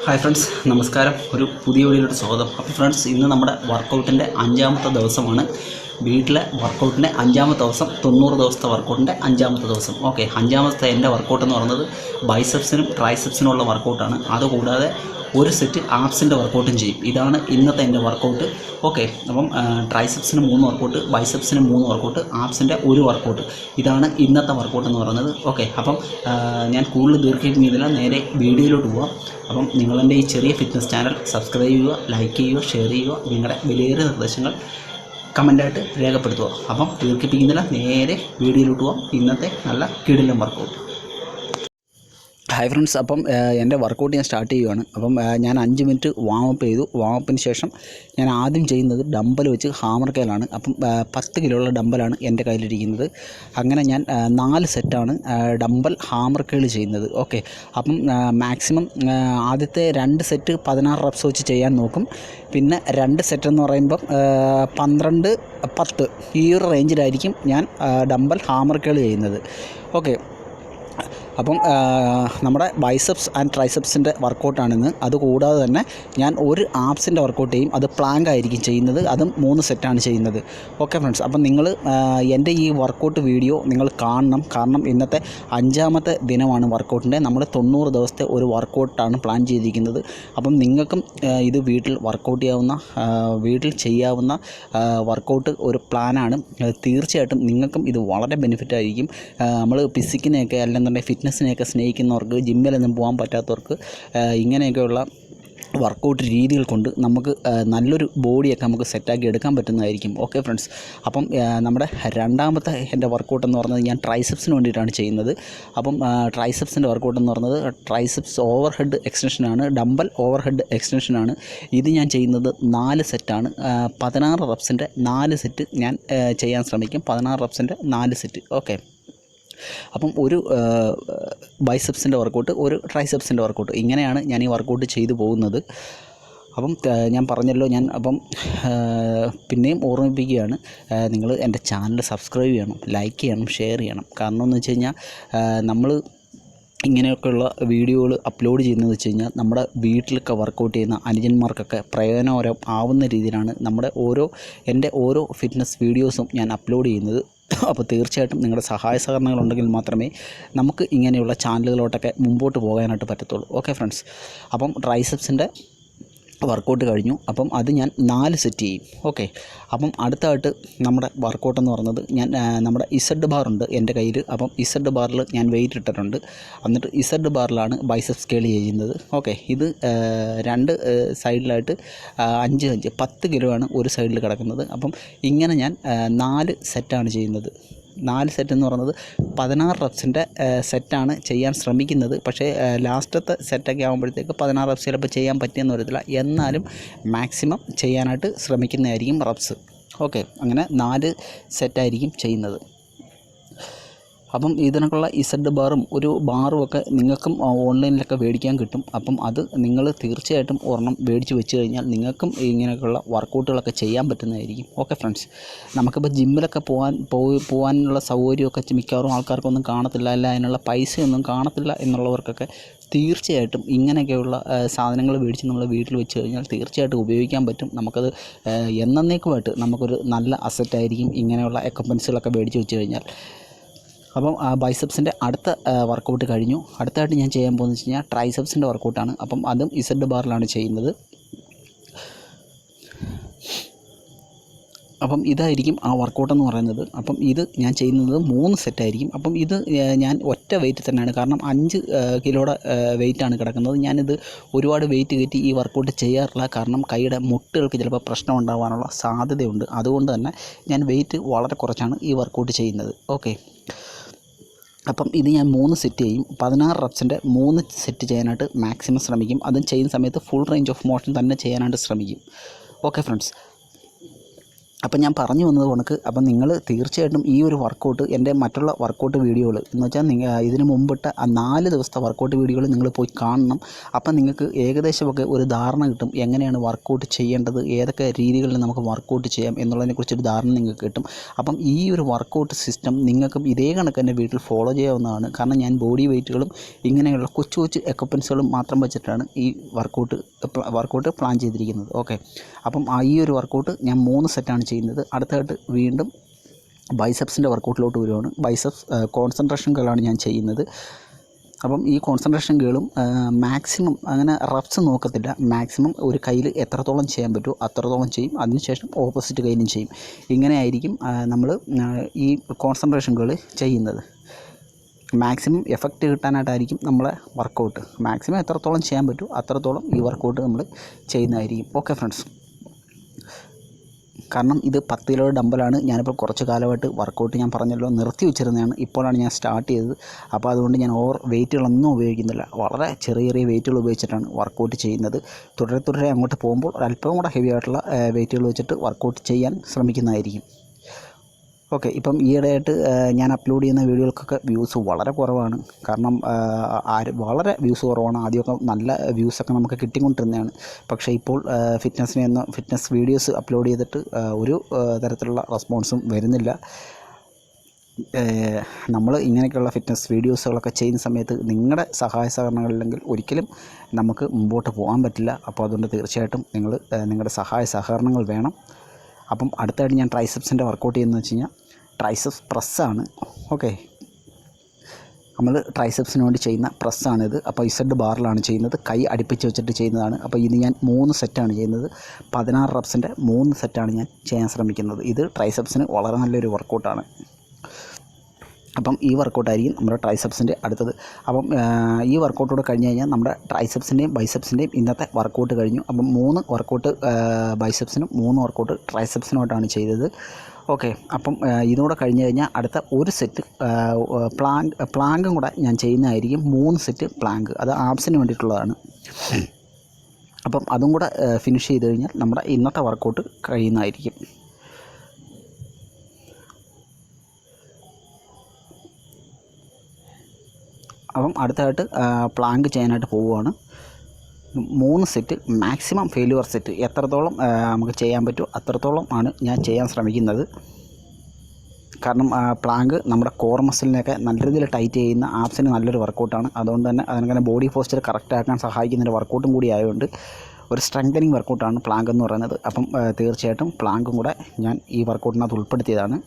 Hi friends, നമസ്കാരം. ഒരു പുതിയ വീഡിയോയിലോട്ട് സ്വാഗതം. അപ്പോൾ ഫ്രണ്ട്സ്, ഇന്ന് നമ്മുടെ വർക്കൗട്ടിൻ്റെ 5ാമത്തെ ദിവസമാണ്. വീട്ടിലെ വർക്കൗട്ടിൻ്റെ 5ാമത്തെ ദിവസം, 90 ദിവസത്തെ വർക്കൗട്ടിൻ്റെ 5ാമത്തെ ദിവസം. ഓക്കെ, 5ാമത്തെ എൻ്റെ വർക്കൗട്ട് എന്ന് പറയുന്നത് ബൈസെപ്സിനും ട്രൈസെപ്സിനുമുള്ള വർക്കൗട്ടാണ്. അതുകൂടാതെ ഒരു സെറ്റ് ആപ്സിൻ്റെ വർക്കൗട്ടും ചെയ്യും. ഇതാണ് ഇന്നത്തെ എൻ്റെ വർക്കൗട്ട്. ഓക്കെ, അപ്പം ട്രൈസെപ്സിന് 3 വർക്കൗട്ട്, ബൈസെപ്സിന് 3 വർക്കൗട്ട്, ആപ്സിൻ്റെ 1 വർക്കൗട്ട്. ഇതാണ് ഇന്നത്തെ വർക്കൗട്ട് എന്ന് പറയുന്നത്. ഓക്കെ, അപ്പം ഞാൻ കൂടുതൽ ദീർഘിപ്പിക്കുന്നില്ല, നേരെ വീഡിയോയിലോട്ട് പോകാം. അപ്പം നിങ്ങളെൻ്റെ ഈ ചെറിയ ഫിറ്റ്നസ് ചാനൽ സബ്സ്ക്രൈബ് ചെയ്യുക, ലൈക്ക് ചെയ്യുക, ഷെയർ ചെയ്യുക, നിങ്ങളുടെ വിലയേറിയ നിർദ്ദേശങ്ങൾ കമൻറ്റായിട്ട് രേഖപ്പെടുത്തുക. അപ്പം ദീർഘിപ്പിക്കുന്നില്ല, നേരെ വീഡിയോയിലോട്ട് പോകാം. ഇന്നത്തെ നല്ല കിടിലൻ വർക്കൗട്ട്. ഹായ് ഫ്രണ്ട്സ്, അപ്പം എൻ്റെ വർക്കൗട്ട് ഞാൻ സ്റ്റാർട്ട് ചെയ്യുകയാണ്. അപ്പം ഞാൻ 5 മിനിറ്റ് വാമപ്പ് ചെയ്തു. വാമപ്പിന് ശേഷം ഞാൻ ആദ്യം ചെയ്യുന്നത് ഡമ്പൽ വെച്ച് ഹാമർ കേലാണ്. അപ്പം 10 കിലോയുള്ള ഡമ്പലാണ് എൻ്റെ കയ്യിലിരിക്കുന്നത്. അങ്ങനെ ഞാൻ 4 സെറ്റാണ് ഡമ്പൽ ഹാമർ കേൾ ചെയ്യുന്നത്. ഓക്കെ, അപ്പം മാക്സിമം ആദ്യത്തെ 2 സെറ്റ് 16 റെപ്സ് വെച്ച് ചെയ്യാൻ നോക്കും. പിന്നെ 2 സെറ്റ് എന്ന് പറയുമ്പം 12, 10 ഈ ഒരു റേഞ്ചിലായിരിക്കും ഞാൻ ഡമ്പൽ ഹാമർ കേൾ ചെയ്യുന്നത്. ഓക്കെ, അപ്പം നമ്മുടെ ബൈസെപ്സ് ആൻഡ് ട്രൈസെപ്സിൻ്റെ വർക്കൗട്ടാണിന്ന്. അതുകൂടാതെ തന്നെ ഞാൻ ഒരു ആപ്സിൻ്റെ വർക്കൗട്ട് ചെയ്യും. അത് പ്ലാങ്ക് ആയിരിക്കും ചെയ്യുന്നത്. അതും 3 സെറ്റാണ് ചെയ്യുന്നത്. ഓക്കെ ഫ്രണ്ട്സ്, അപ്പം നിങ്ങൾ എൻ്റെ ഈ വർക്കൗട്ട് വീഡിയോ നിങ്ങൾ കാണണം. കാരണം ഇന്നത്തെ 5ാമത്തെ ദിനമാണ് വർക്കൗട്ടിൻ്റെ. നമ്മൾ 90 ദിവസത്തെ ഒരു വർക്കൗട്ടാണ് പ്ലാൻ ചെയ്തിരിക്കുന്നത്. അപ്പം നിങ്ങൾക്കും ഇത് വീട്ടിൽ വർക്കൗട്ട് ചെയ്യാവുന്ന, വീട്ടിൽ ചെയ്യാവുന്ന വർക്കൗട്ട് ഒരു പ്ലാനാണ്. തീർച്ചയായിട്ടും നിങ്ങൾക്കും ഇത് വളരെ ബെനിഫിറ്റായിരിക്കും. നമ്മൾ ഫിസിക്കിനെയൊക്കെ അല്ലെന്നുണ്ടെങ്കിൽ ഫിറ്റ്നസ്സിനെയൊക്കെ സ്നേഹിക്കുന്നവർക്ക്, ജിമ്മിലൊന്നും പോകാൻ പറ്റാത്തവർക്ക് ഇങ്ങനെയൊക്കെയുള്ള വർക്കൗട്ട് രീതികൾ കൊണ്ട് നമുക്ക് നല്ലൊരു ബോഡിയൊക്കെ നമുക്ക് സെറ്റാക്കി എടുക്കാൻ പറ്റുന്നതായിരിക്കും. ഓക്കെ ഫ്രണ്ട്സ്, അപ്പം നമ്മുടെ 2ാമത്തെ എൻ്റെ വർക്കൗട്ട് എന്ന് പറയുന്നത് ഞാൻ ട്രൈസെപ്സിന് വേണ്ടിയിട്ടാണ് ചെയ്യുന്നത്. അപ്പം ട്രൈസെപ്സിൻ്റെ വർക്കൗട്ട് എന്ന് പറയുന്നത് ട്രൈസെപ്സ് ഓവർ ഹെഡ് എക്സ്റ്റൻഷനാണ്, ഡമ്പൽ ഓവർ ഹെഡ് എക്സ്റ്റൻഷനാണ്. ഇത് ഞാൻ ചെയ്യുന്നത് 4 സെറ്റാണ്. 16 റെപ്സിൻ്റെ 4 സെറ്റ് ഞാൻ ചെയ്യാൻ ശ്രമിക്കും. 16 റെപ്സിൻ്റെ 4 സെറ്റ്. ഓക്കെ, അപ്പം ഒരു ബൈസെപ്സിൻ്റെ വർക്കൗട്ട്, ഒരു ട്രൈസെപ്സിൻ്റെ വർക്കൗട്ട്, ഇങ്ങനെയാണ് ഞാൻ ഈ വർക്കൗട്ട് ചെയ്തു പോകുന്നത്. അപ്പം ഞാൻ പറഞ്ഞല്ലോ, ഞാൻ അപ്പം പിന്നെയും ഓർമ്മിപ്പിക്കുകയാണ്, നിങ്ങൾ എൻ്റെ ചാനൽ സബ്സ്ക്രൈബ് ചെയ്യണം, ലൈക്ക് ചെയ്യണം, ഷെയർ ചെയ്യണം. കാരണം എന്ന് വെച്ച് കഴിഞ്ഞാൽ നമ്മൾ ഇങ്ങനെയൊക്കെയുള്ള വീഡിയോകൾ അപ്ലോഡ് ചെയ്യുന്നതെന്ന് വെച്ച് കഴിഞ്ഞാൽ നമ്മുടെ വീട്ടിലൊക്കെ വർക്കൗട്ട് ചെയ്യുന്ന അനുജന്മാർക്കൊക്കെ പ്രയോജനകരം ആവുന്ന രീതിയിലാണ് എൻ്റെ ഓരോ ഫിറ്റ്നസ് വീഡിയോസും ഞാൻ അപ്ലോഡ് ചെയ്യുന്നത്. അപ്പോൾ തീർച്ചയായിട്ടും നിങ്ങളുടെ സഹായ സഹകരണങ്ങളുണ്ടെങ്കിൽ മാത്രമേ നമുക്ക് ഇങ്ങനെയുള്ള ചാനലുകളോട്ടൊക്കെ മുമ്പോട്ട് പോകാനായിട്ട് പറ്റത്തുള്ളൂ. ഓക്കെ ഫ്രണ്ട്സ്, അപ്പം ട്രൈസെപ്സിൻ്റെ വർക്കൗട്ട് കഴിഞ്ഞു. അപ്പം അത് ഞാൻ 4 സെറ്റ് ചെയ്യും. ഓക്കെ, അപ്പം അടുത്തായിട്ട് നമ്മുടെ വർക്കൗട്ട് എന്ന് പറയുന്നത് ഞാൻ നമ്മുടെ ഇസഡ് ബാർ ഉണ്ട് എൻ്റെ കയ്യിൽ. അപ്പം ഇസഡ് ബാറിൽ ഞാൻ വെയിറ്റ് ഇട്ടിട്ടുണ്ട്. എന്നിട്ട് ഇസഡ് ബാറിലാണ് ബൈസെപ്സ് കേൾ ചെയ്യുന്നത്. ഓക്കെ, ഇത് 2 സൈഡിലായിട്ട് 5 10 കിലോ ആണ് ഒരു സൈഡിൽ കിടക്കുന്നത്. അപ്പം ഇങ്ങനെ ഞാൻ 4 സെറ്റാണ് ചെയ്യുന്നത്. 4 സെറ്റ് എന്ന് പറയുന്നത് 16 റെപ്സിൻ്റെ സെറ്റാണ് ചെയ്യാൻ ശ്രമിക്കുന്നത്. പക്ഷേ ലാസ്റ്റത്തെ സെറ്റൊക്കെ ആകുമ്പോഴത്തേക്ക് 16 റെപ്സ് ചിലപ്പോൾ ചെയ്യാൻ പറ്റിയെന്ന് വരത്തില്ല. എന്നാലും മാക്സിമം ചെയ്യാനായിട്ട് ശ്രമിക്കുന്നതായിരിക്കും റെപ്സ്. ഓക്കെ, അങ്ങനെ 4 സെറ്റായിരിക്കും ചെയ്യുന്നത്. അപ്പം ഇതിനൊക്കെയുള്ള ഇസഡ് ബാറും ഒരു ബാറും ഒക്കെ നിങ്ങൾക്കും ഓൺലൈനിലൊക്കെ മേടിക്കാൻ കിട്ടും. അപ്പം അത് നിങ്ങൾ തീർച്ചയായിട്ടും ഒരെണ്ണം മേടിച്ച് വെച്ച് കഴിഞ്ഞാൽ നിങ്ങൾക്കും ഇങ്ങനെയൊക്കെയുള്ള വർക്കൗട്ടുകളൊക്കെ ചെയ്യാൻ പറ്റുന്നതായിരിക്കും. ഓക്കെ ഫ്രണ്ട്സ്, നമുക്കിപ്പോൾ ജിമ്മിലൊക്കെ പോകാനുള്ള സൗകര്യമൊക്കെ മിക്കവാറും ആൾക്കാർക്കൊന്നും കാണത്തില്ല, അല്ല അതിനുള്ള പൈസയൊന്നും കാണത്തില്ല എന്നുള്ളവർക്കൊക്കെ തീർച്ചയായിട്ടും ഇങ്ങനെയൊക്കെയുള്ള സാധനങ്ങൾ മേടിച്ച് നമ്മൾ വീട്ടിൽ വെച്ച് കഴിഞ്ഞാൽ തീർച്ചയായിട്ടും ഉപയോഗിക്കാൻ പറ്റും. നമുക്കത് എന്നേക്കുമായിട്ട് നമുക്കൊരു നല്ല അസറ്റായിരിക്കും ഇങ്ങനെയുള്ള എക്യുപ്മെൻറ്റ്സുകളൊക്കെ മേടിച്ച് വെച്ച് കഴിഞ്ഞാൽ. അപ്പം ബൈസെപ്സിൻ്റെ അടുത്ത വർക്കൗട്ട് കഴിഞ്ഞു. അടുത്തായിട്ട് ഞാൻ ചെയ്യാൻ പോകുന്നത് വെച്ച് കഴിഞ്ഞാൽ ട്രൈസെപ്സിൻ്റെ വർക്കൗട്ടാണ്. അപ്പം അതും ഇസഡ് ബാറിലാണ് ചെയ്യുന്നത്. അപ്പം ഇതായിരിക്കും ആ വർക്കൗട്ടെന്ന് പറയുന്നത്. അപ്പം ഇത് ഞാൻ ചെയ്യുന്നത് 3 സെറ്റായിരിക്കും. അപ്പം ഇത് ഞാൻ ഒറ്റ വെയിറ്റ് തന്നെയാണ്. കാരണം 5 കിലോയുടെ വെയിറ്റാണ് കിടക്കുന്നത്. ഞാനിത് ഒരുപാട് വെയിറ്റ് കയറ്റി ഈ വർക്കൗട്ട് ചെയ്യാറില്ല. കാരണം കൈയുടെ മുട്ടുകൾക്ക് ചിലപ്പോൾ പ്രശ്നം ഉണ്ടാകാനുള്ള സാധ്യതയുണ്ട്. അതുകൊണ്ട് തന്നെ ഞാൻ വെയിറ്റ് വളരെ കുറച്ചാണ് ഈ വർക്കൗട്ട് ചെയ്യുന്നത്. ഓക്കെ, അപ്പം ഇത് ഞാൻ 3 സെറ്റ് ചെയ്യും. 16 റെപ്സിൻ്റെ 3 സെറ്റ് ചെയ്യാനായിട്ട് മാക്സിമം ശ്രമിക്കും. അതും ചെയ്യുന്ന സമയത്ത് ഫുൾ റേഞ്ച് ഓഫ് മോഷൻ തന്നെ ചെയ്യാനായിട്ട് ശ്രമിക്കും. ഓക്കെ ഫ്രണ്ട്സ്, അപ്പം ഞാൻ പറഞ്ഞു വന്നത് കണക്ക് അപ്പം നിങ്ങൾ തീർച്ചയായിട്ടും ഈ ഒരു വർക്കൗട്ട് എൻ്റെ മറ്റുള്ള വർക്കൗട്ട് വീഡിയോകൾ എന്ന് വെച്ചാൽ ഇതിന് മുമ്പിട്ട ആ 4 ദിവസത്തെ വർക്കൗട്ട് വീഡിയോകൾ നിങ്ങൾ പോയി കാണണം. അപ്പം നിങ്ങൾക്ക് ഏകദേശമൊക്കെ ഒരു ധാരണ കിട്ടും എങ്ങനെയാണ് വർക്കൗട്ട് ചെയ്യേണ്ടത്, ഏതൊക്കെ രീതികളിൽ നമുക്ക് വർക്കൗട്ട് ചെയ്യാം എന്നുള്ളതിനെക്കുറിച്ചൊരു ധാരണ നിങ്ങൾക്ക് കിട്ടും. അപ്പം ഈ ഒരു വർക്കൗട്ട് സിസ്റ്റം നിങ്ങൾക്കും ഇതേ കണക്ക് തന്നെ വീട്ടിൽ ഫോളോ ചെയ്യാവുന്നതാണ്. കാരണം ഞാൻ ബോഡി വെയ്റ്റുകളും ഇങ്ങനെയുള്ള കൊച്ചു കൊച്ചു എക്യുപ്മെൻസുകളും മാത്രം വെച്ചിട്ടാണ് ഈ വർക്കൗട്ട് പ്ലാൻ ചെയ്തിരിക്കുന്നത്. ഓക്കെ, അപ്പം ഈ ഒരു വർക്കൗട്ട് ഞാൻ 3 സെറ്റാണ് ചെയ്യുന്നത്. അടുത്തായിട്ട് വീണ്ടും ബൈസെപ്സിൻ്റെ വർക്കൗട്ടിലോട്ട് വരുവാണ്. ബൈസെപ്സ് കോൺസെൻട്രേഷൻ കേളാണ് ഞാൻ ചെയ്യുന്നത്. അപ്പം ഈ കോൺസെൻട്രേഷൻ കേളും മാക്സിമം അങ്ങനെ റഫ്സ് നോക്കത്തില്ല. മാക്സിമം ഒരു കയ്യിൽ എത്രത്തോളം ചെയ്യാൻ പറ്റുമോ അത്രത്തോളം ചെയ്യും. അതിനുശേഷം ഓപ്പോസിറ്റ് കയ്യിലും ചെയ്യും. ഇങ്ങനെയായിരിക്കും നമ്മൾ ഈ കോൺസെൻട്രേഷൻ കേൾ ചെയ്യുന്നത്. മാക്സിമം എഫക്റ്റ് കിട്ടാനായിട്ടായിരിക്കും നമ്മളെ വർക്കൗട്ട്. മാക്സിമം എത്രത്തോളം ചെയ്യാൻ പറ്റുമോ അത്രത്തോളം ഈ വർക്കൗട്ട് നമ്മൾ ചെയ്യുന്നതായിരിക്കും. ഓക്കെ ഫ്രണ്ട്സ്, കാരണം ഇത് 10 കിലോ ഡമ്പലാണ്. ഞാനിപ്പോൾ കുറച്ച് കാലമായിട്ട് വർക്കൗട്ട് ഞാൻ പറഞ്ഞല്ലോ നിർത്തി വെച്ചിരുന്നതാണ്. ഇപ്പോഴാണ് ഞാൻ സ്റ്റാർട്ട് ചെയ്തത്. അപ്പോൾ അതുകൊണ്ട് ഞാൻ ഓവർ വെയിറ്റുകളൊന്നും ഉപയോഗിക്കുന്നില്ല. വളരെ ചെറിയ ചെറിയ വെയിറ്റുകൾ ഉപയോഗിച്ചിട്ടാണ് വർക്കൗട്ട് ചെയ്യുന്നത്. തുടരെ അങ്ങോട്ട് പോകുമ്പോൾ ഒരല്പം കൂടെ ഹെവി ആയിട്ടുള്ള വെയിറ്റുകൾ വെച്ചിട്ട് വർക്കൗട്ട് ചെയ്യാൻ ശ്രമിക്കുന്നതായിരിക്കും. ഓക്കെ, ഇപ്പം ഈയിടെയായിട്ട് ഞാൻ അപ്ലോഡ് ചെയ്യുന്ന വീഡിയോകൾക്കൊക്കെ വ്യൂസ് വളരെ കുറവാണ്. കാരണം വളരെ വ്യൂസ് കുറവാണ്. ആദ്യമൊക്കെ നല്ല വ്യൂസൊക്കെ നമുക്ക് കിട്ടിക്കൊണ്ടിരുന്നതാണ്. പക്ഷേ ഇപ്പോൾ ഫിറ്റ്നസ് വീഡിയോസ് അപ്ലോഡ് ചെയ്തിട്ട് ഒരു തരത്തിലുള്ള റെസ്പോൺസും വരുന്നില്ല. നമ്മൾ ഇങ്ങനെയൊക്കെയുള്ള ഫിറ്റ്നസ് വീഡിയോസുകളൊക്കെ ചെയ്യുന്ന സമയത്ത് നിങ്ങളുടെ സഹായ സഹകരണങ്ങളില്ലെങ്കിൽ ഒരിക്കലും നമുക്ക് മുമ്പോട്ട് പോകാൻ പറ്റില്ല. അപ്പോൾ അതുകൊണ്ട് തീർച്ചയായിട്ടും നിങ്ങളുടെ സഹായ സഹകരണങ്ങൾ വേണം. അപ്പം അടുത്തായിട്ട് ഞാൻ ട്രൈസെപ്സിൻ്റെ വർക്കൗട്ട് ചെയ്യുന്നതെന്ന് വെച്ച് കഴിഞ്ഞാൽ ട്രൈസെപ്സ് പ്രസ്സാണ്. ഓക്കെ, നമ്മൾ ട്രൈസെപ്സിന് വേണ്ടി ചെയ്യുന്ന പ്രസ്സാണിത്. അപ്പോൾ ഇസഡ് ബാറിലാണ് ചെയ്യുന്നത്. കൈ അടുപ്പിച്ച് വെച്ചിട്ട് ചെയ്യുന്നതാണ്. അപ്പോൾ ഇത് ഞാൻ 3 സെറ്റാണ് ചെയ്യുന്നത്. 16 റെപ്സിൻ്റെ 3 സെറ്റാണ് ഞാൻ ചെയ്യാൻ ശ്രമിക്കുന്നത്. ഇത് ട്രൈസെപ്സിന് വളരെ നല്ലൊരു വർക്കൗട്ടാണ്. അപ്പം ഈ വർക്കൗട്ടായിരിക്കും നമ്മുടെ ട്രൈസെപ്സിൻ്റെ അടുത്തത്. അപ്പം ഈ വർക്കൗട്ടോട് കഴിഞ്ഞ് കഴിഞ്ഞാൽ നമ്മുടെ ട്രൈസെപ്സിൻ്റെയും ബൈസെപ്സിൻ്റെയും ഇന്നത്തെ വർക്കൗട്ട് കഴിഞ്ഞു. അപ്പം 3 വർക്കൗട്ട് ബൈസെപ്സിനും 3 വർക്കൗട്ട് ട്രൈസെപ്സിനുമായിട്ടാണ് ചെയ്തത്. ഓക്കെ, അപ്പം ഇതുകൂടെ കഴിഞ്ഞ് കഴിഞ്ഞാൽ അടുത്ത ഒരു സെറ്റ് പ്ലാങ്കും കൂടെ ഞാൻ ചെയ്യുന്നതായിരിക്കും. 3 സെറ്റ് പ്ലാങ്ക്, അത് ആബ്സിന് വേണ്ടിയിട്ടുള്ളതാണ്. അപ്പം അതും കൂടെ ഫിനിഷ് ചെയ്ത് കഴിഞ്ഞാൽ നമ്മുടെ ഇന്നത്തെ വർക്കൗട്ട് കഴിയുന്നതായിരിക്കും. അപ്പം അടുത്തായിട്ട് പ്ലാങ്ക് ചെയ്യാനായിട്ട് പോവുകയാണ്. 3 സെറ്റ് മാക്സിമം ഫെയിലുവർ സെറ്റ് എത്രത്തോളം നമുക്ക് ചെയ്യാൻ പറ്റുമോ അത്രത്തോളം ആണ് ഞാൻ ചെയ്യാൻ ശ്രമിക്കുന്നത്. കാരണം പ്ലാങ്ക് നമ്മുടെ കോർ മസിലിനെയൊക്കെ നല്ല രീതിയിൽ ടൈറ്റ് ചെയ്യുന്ന ആപ്സിന് നല്ലൊരു വർക്കൗട്ടാണ്. അതുകൊണ്ട് തന്നെ അതിനങ്ങനെ ബോഡി പോസ്ചർ കറക്റ്റ് ആക്കാൻ സഹായിക്കുന്നൊരു വർക്കൗട്ടും കൂടി ആയതുകൊണ്ട് ഒരു സ്ട്രെങ്തനിങ് വർക്കൗട്ടാണ് പ്ലാങ്ക് എന്ന് പറയുന്നത്. അപ്പം തീർച്ചയായിട്ടും പ്ലാങ്കും കൂടെ ഞാൻ ഈ വർക്കൗട്ടിനകത്ത് ഉൾപ്പെടുത്തിയതാണ്.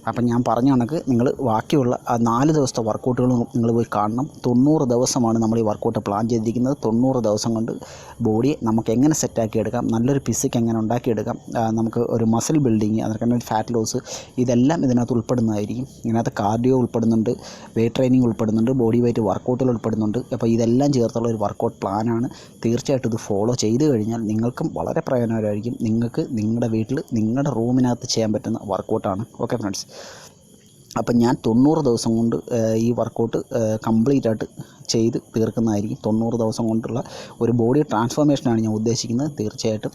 അപ്പം ഞാൻ പറഞ്ഞ കണക്ക് നിങ്ങൾ ബാക്കിയുള്ള ആ 4 ദിവസത്തെ വർക്കൗട്ടുകളും നിങ്ങൾ പോയി കാണണം. 90 ദിവസമാണ് നമ്മൾ ഈ വർക്കൗട്ട് പ്ലാൻ ചെയ്തിരിക്കുന്നത്. 90 ദിവസം കൊണ്ട് ബോഡിയെ നമുക്ക് എങ്ങനെ സെറ്റാക്കി എടുക്കാം, നല്ലൊരു ഫിസിക്ക് എങ്ങനെ ഉണ്ടാക്കിയെടുക്കാം, നമുക്ക് ഒരു മസിൽ ബിൽഡിങ്, അതിനൊക്കെ ഒരു ഫാറ്റ് ലോസ്, ഇതെല്ലാം ഇതിനകത്ത് ഉൾപ്പെടുന്നതായിരിക്കും. ഇതിനകത്ത് കാർഡിയോ ഉൾപ്പെടുന്നുണ്ട്, വെയ്റ്റ് ട്രെയിനിങ് ഉൾപ്പെടുന്നുണ്ട്, ബോഡി വെയ്റ്റ് വർക്കൗട്ടുകൾ ഉൾപ്പെടുന്നുണ്ട്. അപ്പോൾ ഇതെല്ലാം ചേർത്തുള്ള ഒരു വർക്കൗട്ട് പ്ലാനാണ്. തീർച്ചയായിട്ടും ഇത് ഫോളോ ചെയ്ത് കഴിഞ്ഞാൽ നിങ്ങൾക്കും വളരെ പ്രയോജനകരമായിരിക്കും. നിങ്ങൾക്ക് നിങ്ങളുടെ വീട്ടിൽ നിങ്ങളുടെ റൂമിനകത്ത് ചെയ്യാൻ പറ്റുന്ന വർക്കൗട്ടാണ്. ഓക്കെ ഫ്രണ്ട്സ്, അപ്പം ഞാൻ 90 ദിവസം കൊണ്ട് ഈ വർക്കൗട്ട് കംപ്ലീറ്റ് ആയിട്ട് ചെയ്ത് തീർക്കുന്നതായിരിക്കും. 90 ദിവസം കൊണ്ടുള്ള ഒരു ബോഡി ട്രാൻസ്ഫോർമേഷനാണ് ഞാൻ ഉദ്ദേശിക്കുന്നത്. തീർച്ചയായിട്ടും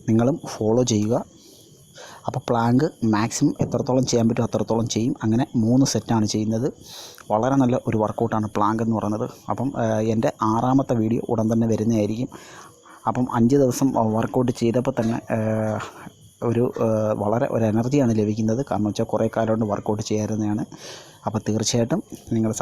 നിങ്ങളും ഫോളോ ചെയ്യുക. അപ്പോൾ പ്ലാങ്ക് മാക്സിമം എത്രത്തോളം ചെയ്യാൻ പറ്റുമോ അത്രത്തോളം ചെയ്യും. അങ്ങനെ 3 സെറ്റാണ് ചെയ്യുന്നത്. വളരെ നല്ല ഒരു വർക്കൗട്ടാണ് പ്ലാങ്ക് എന്ന് പറയുന്നത്. അപ്പം എൻ്റെ 6ാമത്തെ വീഡിയോ ഉടൻ തന്നെ വരുന്നതായിരിക്കും. അപ്പം 5 ദിവസം വർക്കൗട്ട് ചെയ്തപ്പോൾ തന്നെ വളരെ ഒരു എനർജിയാണ് ലഭിക്കുന്നത്. കാരണം വെച്ചാൽ കുറേ കാലം കൊണ്ട് വർക്കൗട്ട് ചെയ്യാറുന്നതാണ്. അപ്പോൾ തീർച്ചയായിട്ടും നിങ്ങളുടെ